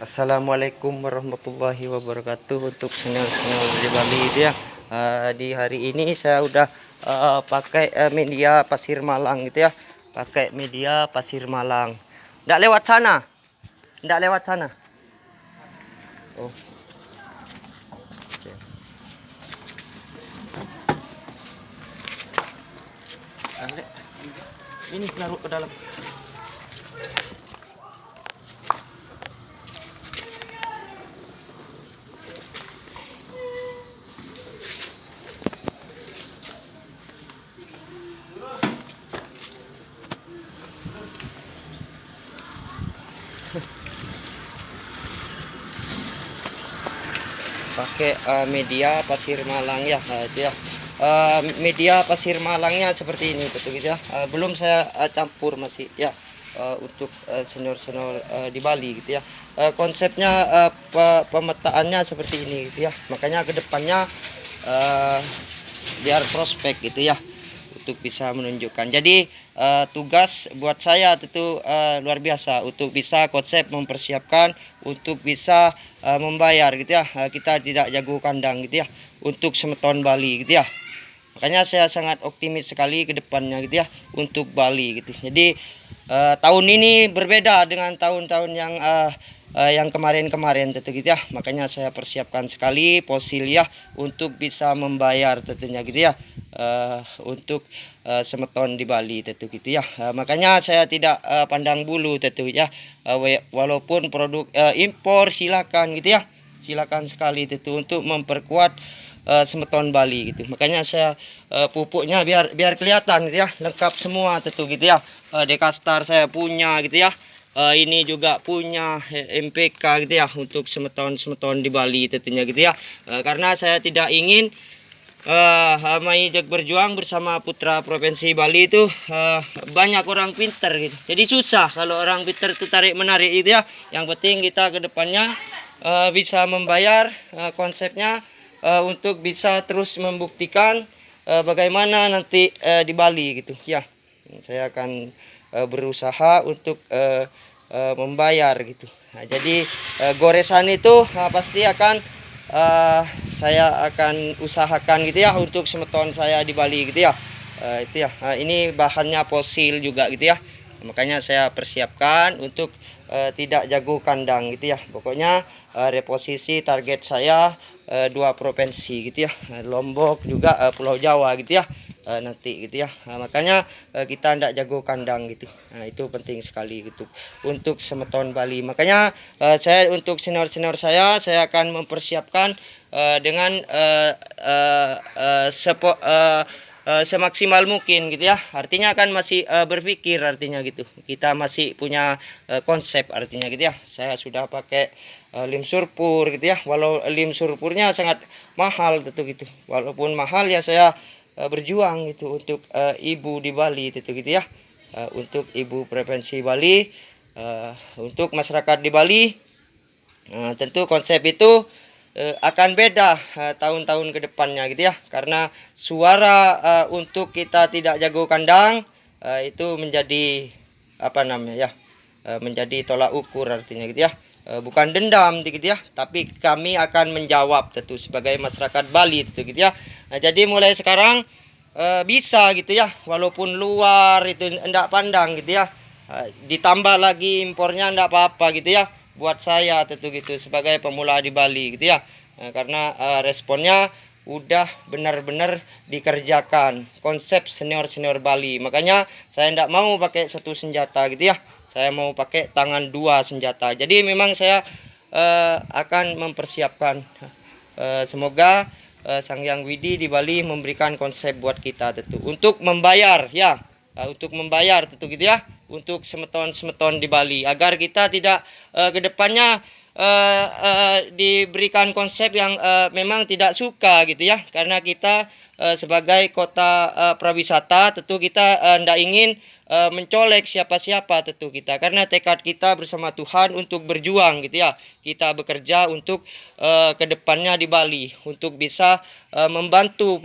Assalamualaikum warahmatullahi wabarakatuh untuk senior-senior di Bali itu ya. Di hari ini saya udah pakai media pasir malang gitu ya. Pakai media pasir malang. Nggak lewat sana. Nggak lewat sana. Oh, oke. Ale. Ini naruh ke dalam. Pakai media pasir malang ya, itu ya. Media pasir malangnya seperti ini betul gitu ya. Belum saya campur masih ya, untuk senior-senior di Bali gitu ya. Konsepnya pemetaannya seperti ini gitu ya. Makanya kedepannya biar prospek gitu ya, untuk bisa menunjukkan. Jadi tugas buat saya tentu luar biasa untuk bisa konsep mempersiapkan untuk bisa membayar gitu ya. Kita tidak jago kandang gitu ya untuk semeton Bali gitu ya. Makanya saya sangat optimis sekali ke depannya gitu ya untuk Bali gitu. Jadi tahun ini berbeda dengan tahun-tahun yang kemarin-kemarin tentu gitu ya. Makanya saya persiapkan sekali fosil ya untuk bisa membayar tentunya gitu ya. Untuk semeton di Bali tentu gitu ya. Makanya saya tidak pandang bulu tentu ya. Walaupun produk impor silakan gitu ya. Silakan sekali tentu untuk memperkuat semeton Bali gitu. Makanya saya pupuknya biar kelihatan gitu ya, lengkap semua tentu gitu ya. Dekastar saya punya gitu ya. Ini juga punya MPK gitu ya untuk semeton di Bali tentunya gitu ya. Karena saya tidak ingin Hamai berjuang bersama putra provinsi Bali itu banyak orang pinter gitu. Jadi susah kalau orang pinter itu tarik menarik gitu ya. Yang penting kita ke depannya bisa membayar konsepnya untuk bisa terus membuktikan bagaimana nanti di Bali gitu ya. Saya akan berusaha untuk membayar gitu. Nah, jadi goresan itu pasti akan saya akan usahakan gitu ya untuk semeton saya di Bali gitu ya. Itu ya. Ini bahannya fosil juga gitu ya. Makanya saya persiapkan untuk tidak jago kandang gitu ya. Pokoknya reposisi target saya dua provinsi gitu ya. Lombok juga Pulau Jawa gitu ya. Nanti gitu ya. Makanya kita tidak jago kandang gitu. Nah, itu penting sekali gitu untuk semeton Bali. Makanya saya untuk senior-senior saya akan mempersiapkan dengan semaksimal mungkin gitu ya. Artinya kan masih berpikir artinya gitu. Kita masih punya konsep artinya gitu ya. Saya sudah pakai lim surpur gitu ya. Walau lim surpurnya sangat mahal tentu gitu. Walaupun mahal ya saya berjuang gitu untuk ibu di Bali tentu gitu ya. Untuk ibu provinsi Bali, untuk masyarakat di Bali. Tentu konsep itu akan beda tahun-tahun ke depannya gitu ya. Karena suara untuk kita tidak jago kandang itu menjadi apa namanya ya, menjadi tolak ukur artinya gitu ya. Bukan dendam gitu ya, tapi kami akan menjawab tentu sebagai masyarakat Bali tentu gitu ya. Nah, jadi mulai sekarang bisa gitu ya, walaupun luar itu enggak pandang gitu ya. Ditambah lagi impornya enggak apa-apa gitu ya buat saya tentu gitu sebagai pemula di Bali gitu ya. Karena responnya udah benar-benar dikerjakan konsep senior-senior Bali. Makanya saya tidak mau pakai satu senjata gitu ya. Saya mau pakai tangan dua senjata. Jadi memang saya akan mempersiapkan. Semoga Sang Yang Widi di Bali memberikan konsep buat kita tentu untuk membayar ya. Untuk membayar tentu gitu ya, untuk semeton-semeton di Bali agar kita tidak kedepannya diberikan konsep yang memang tidak suka gitu ya, karena kita sebagai kota prawisata tentu kita tidak ingin mencolek siapa-siapa tentu kita, karena tekad kita bersama Tuhan untuk berjuang gitu ya. Kita bekerja untuk kedepannya di Bali untuk bisa membantu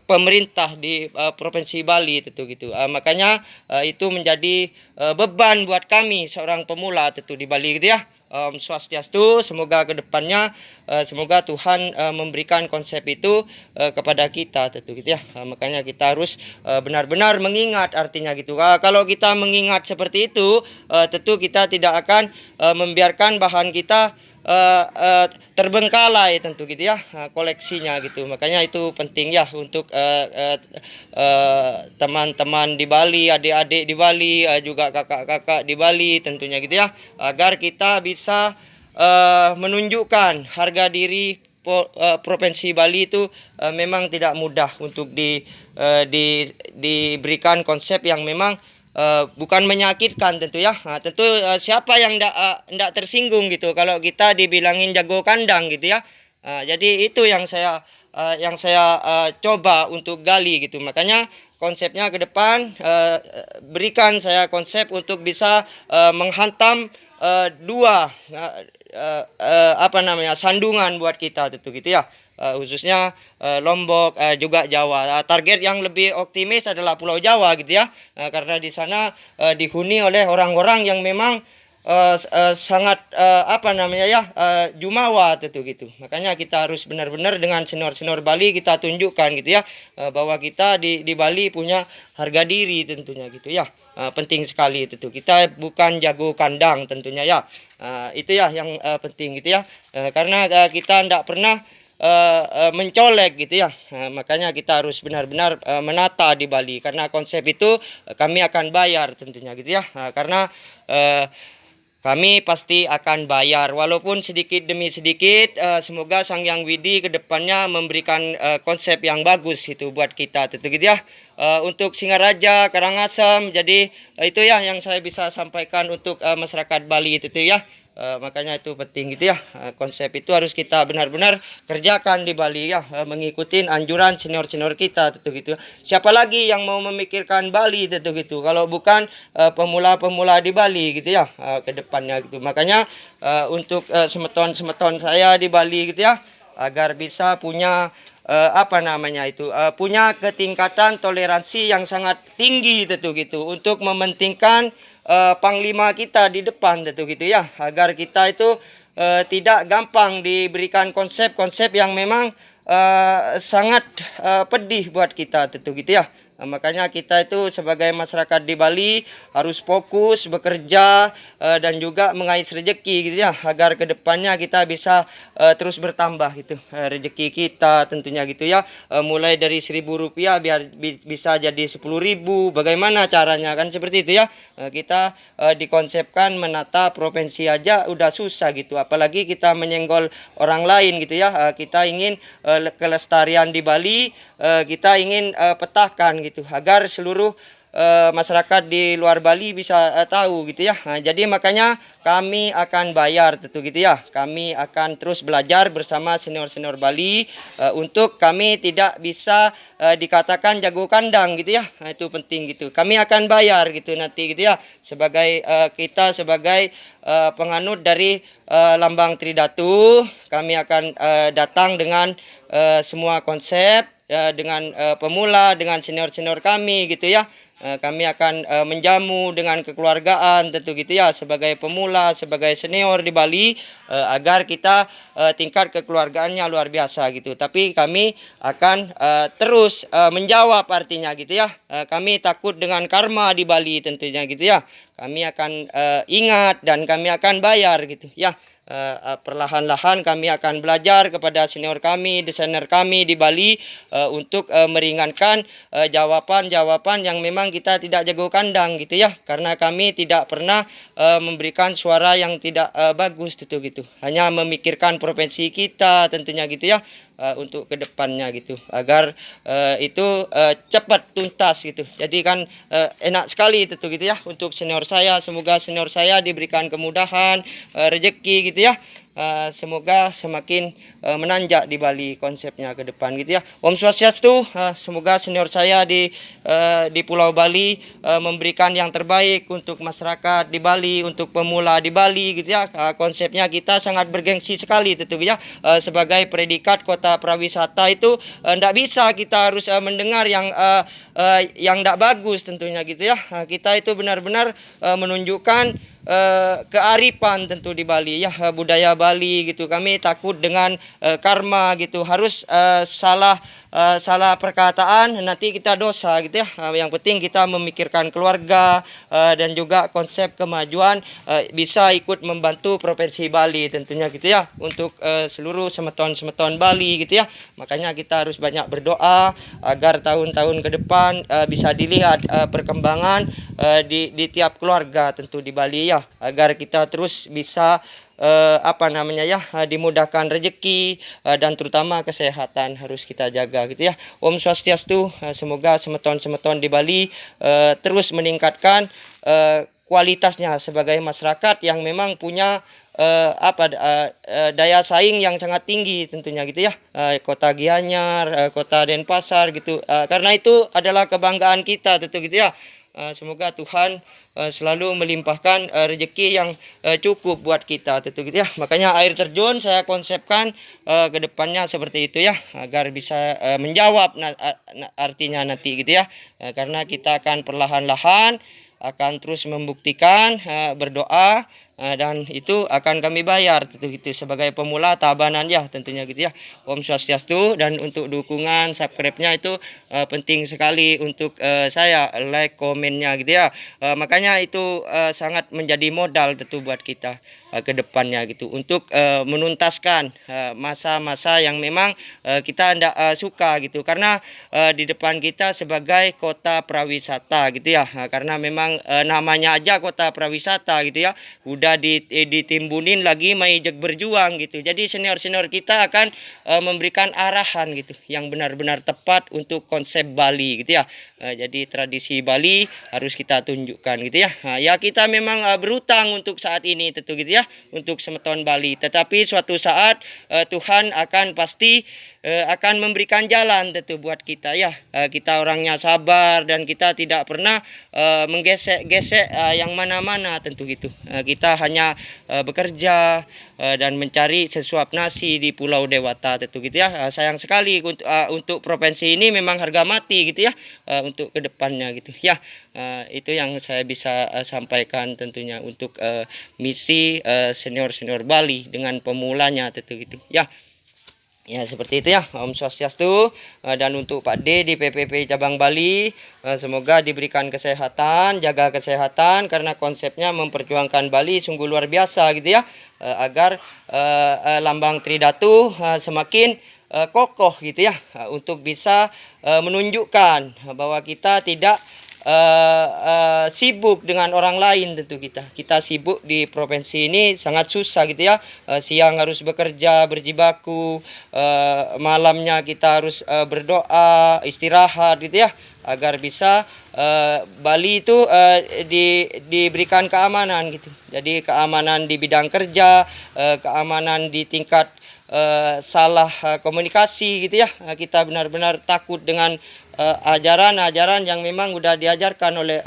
pemerintah di provinsi Bali tentu gitu. Makanya itu menjadi beban buat kami seorang pemula tentu di Bali gitu ya. Swastiastu, semoga kedepannya semoga Tuhan memberikan konsep itu kepada kita tentu gitu ya. Makanya kita harus benar-benar mengingat artinya gitu. Kalau kita mengingat seperti itu, tentu kita tidak akan membiarkan bahan kita terbengkalai tentu gitu ya, koleksinya gitu. Makanya itu penting ya untuk teman-teman di Bali, adik-adik di Bali, juga kakak-kakak di Bali tentunya gitu ya, agar kita bisa menunjukkan harga diri Provinsi Bali itu memang tidak mudah untuk diberikan konsep yang memang bukan menyakitkan tentu ya. Tentu siapa yang ndak tersinggung gitu kalau kita dibilangin jago kandang gitu ya. Jadi itu yang saya coba untuk gali gitu. Makanya konsepnya ke depan berikan saya konsep untuk bisa menghantam dua sandungan buat kita tentu gitu ya. Khususnya Lombok, juga Jawa. Target yang lebih optimis adalah Pulau Jawa gitu ya, karena di sana dihuni oleh orang-orang yang memang sangat jumawa tentu gitu. Makanya kita harus benar-benar dengan senior-senior Bali kita tunjukkan gitu ya, bahwa kita di Bali punya harga diri tentunya gitu ya. Penting sekali itu, kita bukan jago kandang tentunya ya. Itu ya yang penting gitu ya, karena kita tidak pernah mencolek gitu ya. Makanya kita harus benar-benar menata di Bali, karena konsep itu kami akan bayar tentunya gitu ya. Karena kami pasti akan bayar walaupun sedikit demi sedikit. Semoga Sang Hyang Widi kedepannya memberikan konsep yang bagus itu buat kita tentu gitu ya. Untuk Singaraja, Karangasem, jadi itu ya yang saya bisa sampaikan untuk masyarakat Bali itu ya. Makanya itu penting gitu ya. Konsep itu harus kita benar-benar kerjakan di Bali ya, mengikuti anjuran senior-senior kita tentu gitu. Siapa lagi yang mau memikirkan Bali tentu gitu kalau bukan pemula-pemula di Bali gitu ya, ke depannya gitu. Makanya untuk semeton-semeton saya di Bali gitu ya, agar bisa punya punya ketingkatan toleransi yang sangat tinggi tentu gitu, untuk mementingkan panglima kita di depan tentu gitu ya, agar kita itu tidak gampang diberikan konsep-konsep yang memang sangat pedih buat kita tentu gitu ya. Makanya kita itu sebagai masyarakat di Bali harus fokus bekerja dan juga mengais rezeki gitu ya, agar kedepannya kita bisa terus bertambah gitu rezeki kita tentunya gitu ya. Mulai dari Rp1.000 biar bisa jadi 10.000, bagaimana caranya kan seperti itu ya. Kita dikonsepkan menata provinsi aja udah susah gitu, apalagi kita menyenggol orang lain gitu ya. Kita ingin kelestarian di Bali kita ingin petakan gitu, agar seluruh masyarakat di luar Bali bisa tahu gitu ya. Jadi makanya kami akan bayar tentu gitu ya. Kami akan terus belajar bersama senior-senior Bali untuk kami tidak bisa dikatakan jago kandang gitu ya. Itu penting gitu. Kami akan bayar gitu nanti gitu ya, sebagai kita sebagai penganut dari lambang Tridatu. Kami akan datang dengan semua konsep, dengan pemula, dengan senior-senior kami gitu ya. Kami akan menjamu dengan kekeluargaan tentu gitu ya, sebagai pemula, sebagai senior di Bali, agar kita tingkat kekeluargaannya luar biasa gitu. Tapi kami akan terus menjawab artinya gitu ya. Kami takut dengan karma di Bali tentunya gitu ya. Kami akan ingat dan kami akan bayar gitu ya. Perlahan-lahan kami akan belajar kepada senior kami, desainer kami di Bali, untuk meringankan jawaban-jawaban yang memang kita tidak jago kandang gitu ya, karena kami tidak pernah memberikan suara yang tidak bagus gitu, hanya memikirkan provinsi kita tentunya gitu ya, untuk kedepannya gitu, agar itu cepat tuntas gitu. Jadi kan enak sekali itu gitu ya untuk senior saya. Semoga senior saya diberikan kemudahan, rezeki gitu ya. Semoga semakin menanjak di Bali konsepnya ke depan gitu ya. Om Swastiastu. Semoga senior saya di Pulau Bali memberikan yang terbaik untuk masyarakat di Bali, untuk pemula di Bali gitu ya. Konsepnya kita sangat bergengsi sekali tentu ya. Sebagai predikat kota prawisata itu tidak bisa kita harus mendengar yang tidak bagus tentunya gitu ya. Kita itu benar-benar menunjukkan kearifan tentu di Bali ya, budaya Bali gitu. Kami takut dengan karma gitu, harus salah perkataan nanti kita dosa gitu ya. Yang penting kita memikirkan keluarga dan juga konsep kemajuan bisa ikut membantu Provinsi Bali tentunya gitu ya, untuk seluruh semeton-semeton Bali gitu ya. Makanya kita harus banyak berdoa agar tahun-tahun ke depan bisa dilihat perkembangan di tiap keluarga tentu di Bali ya, agar kita terus bisa dimudahkan rezeki dan terutama kesehatan harus kita jaga gitu ya. Om Swastiastu, semoga semeton-semeton di Bali terus meningkatkan kualitasnya sebagai masyarakat yang memang punya daya saing yang sangat tinggi tentunya gitu ya. Kota Gianyar, Kota Denpasar gitu. Karena itu adalah kebanggaan kita tentu gitu ya. Semoga Tuhan selalu melimpahkan rezeki yang cukup buat kita tentu gitu ya. Makanya air terjun saya konsepkan ke depannya seperti itu ya, agar bisa menjawab artinya nanti gitu ya. Karena kita akan perlahan-lahan akan terus membuktikan berdoa dan itu akan kami bayar tentu gitu sebagai pemula tabanan ya tentunya gitu ya. Om Swastiastu, dan untuk dukungan subscribe-nya itu penting sekali untuk saya, like, komennya gitu ya. Makanya itu sangat menjadi modal tentu buat kita ke depannya gitu, untuk menuntaskan masa-masa yang memang kita tidak suka gitu, karena di depan kita sebagai kota prawisata gitu ya. Karena memang namanya aja kota prawisata gitu ya, udah ditimbunin lagi maijek berjuang gitu. Jadi senior-senior kita akan memberikan arahan gitu yang benar-benar tepat untuk konsep Bali gitu ya. Jadi tradisi Bali harus kita tunjukkan gitu ya. Ya kita memang berutang untuk saat ini tentu gitu ya, untuk semeton Bali. Tetapi suatu saat Tuhan akan pasti akan memberikan jalan tentu buat kita ya. Kita orangnya sabar dan kita tidak pernah menggesek-gesek yang mana-mana tentu gitu. Kita hanya bekerja dan mencari sesuap nasi di Pulau Dewata tentu gitu ya. Sayang sekali untuk provinsi ini memang harga mati gitu ya, untuk kedepannya gitu ya. Itu yang saya bisa sampaikan tentunya untuk misi senior-senior Bali dengan pemulanya tentu gitu ya. Ya seperti itu ya. Om Swastiastu. Dan untuk Pak D di PPP Cabang Bali, semoga diberikan kesehatan, jaga kesehatan, karena konsepnya memperjuangkan Bali sungguh luar biasa gitu ya. Agar lambang Tridatu semakin kokoh gitu ya, untuk bisa menunjukkan bahwa kita tidak sibuk dengan orang lain tentu kita sibuk di provinsi ini sangat susah gitu ya. Siang harus bekerja berjibaku, malamnya kita harus berdoa, istirahat gitu ya, agar bisa Bali itu diberikan keamanan gitu. Jadi keamanan di bidang kerja, keamanan di tingkat salah komunikasi gitu ya. Kita benar-benar takut dengan ajaran-ajaran yang memang udah diajarkan oleh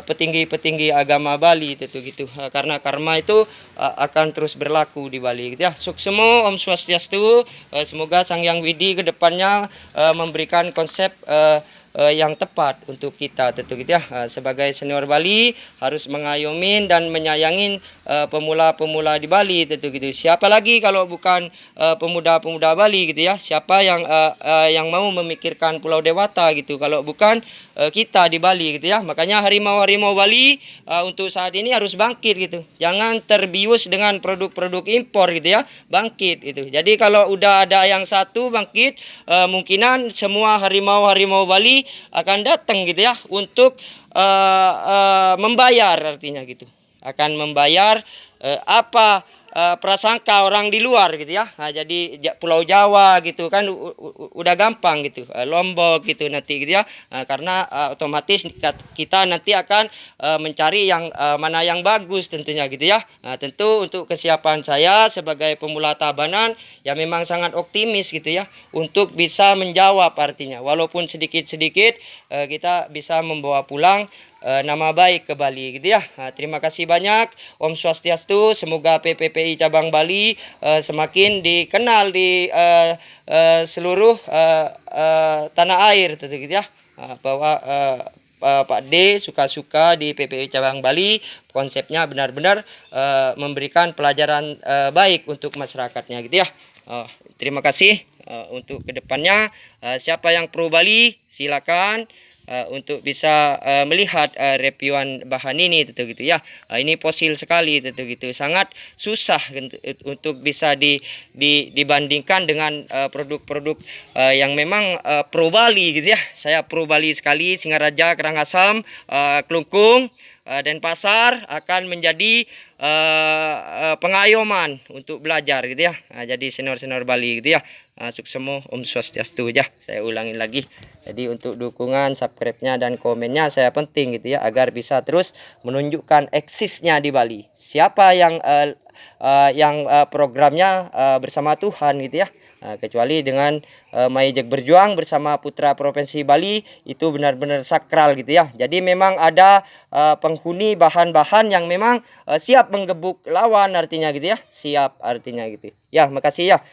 petinggi-petinggi agama Bali itu gitu. Karena karma itu akan terus berlaku di Bali gitu ya. Suksemo, Om Swastiastu. Semoga Sang Hyang Widi ke depannya memberikan konsep yang tepat untuk kita tentu gitu ya. Sebagai senior Bali harus mengayomin dan menyayangin pemula-pemula di Bali tentu gitu. Siapa lagi kalau bukan pemuda-pemuda Bali gitu ya. Siapa yang mau memikirkan Pulau Dewata gitu kalau bukan kita di Bali gitu ya. Makanya harimau-harimau Bali untuk saat ini harus bangkit gitu. Jangan terbius dengan produk-produk impor gitu ya. Bangkit gitu. Jadi kalau udah ada yang satu bangkit, mungkinan semua harimau-harimau Bali akan datang gitu ya, untuk membayar, artinya gitu. Akan membayar apa prasangka orang di luar gitu ya. Jadi Pulau Jawa gitu kan udah gampang gitu, Lombok gitu nanti gitu ya. Karena otomatis kita nanti akan mencari yang mana yang bagus tentunya gitu ya. Tentu untuk kesiapan saya sebagai pemula tabanan ya memang sangat optimis gitu ya, untuk bisa menjawab, artinya walaupun sedikit-sedikit kita bisa membawa pulang nama baik ke Bali gitu ya. Terima kasih banyak. Om Swastiastu. Semoga PPPI Cabang Bali semakin dikenal di seluruh tanah air gitu ya. Bahwa Pak D suka-suka di PPI Cabang Bali. Konsepnya benar-benar memberikan pelajaran baik untuk masyarakatnya gitu ya. Terima kasih. Untuk kedepannya siapa yang pro Bali silakan untuk bisa melihat reviewan bahan ini gitu ya. Ini fosil sekali gitu, sangat susah untuk bisa dibandingkan dengan produk-produk yang memang pro Bali gitu ya. Saya pro Bali sekali. Singaraja, Karangasem, Klungkung, Denpasar akan menjadi pengayoman untuk belajar gitu ya. Jadi senior-senior Bali gitu ya. Suksemo, Om Swastiastu ya. Saya ulangin lagi. Jadi untuk dukungan, subscribe-nya dan komennya saya penting gitu ya, agar bisa terus menunjukkan eksisnya di Bali. Siapa yang programnya bersama Tuhan gitu ya. Kecuali dengan Maijek berjuang bersama Putra Provinsi Bali itu benar-benar sakral gitu ya. Jadi memang ada penghuni bahan-bahan yang memang siap menggebuk lawan artinya gitu ya. Siap artinya gitu. Ya, makasih ya.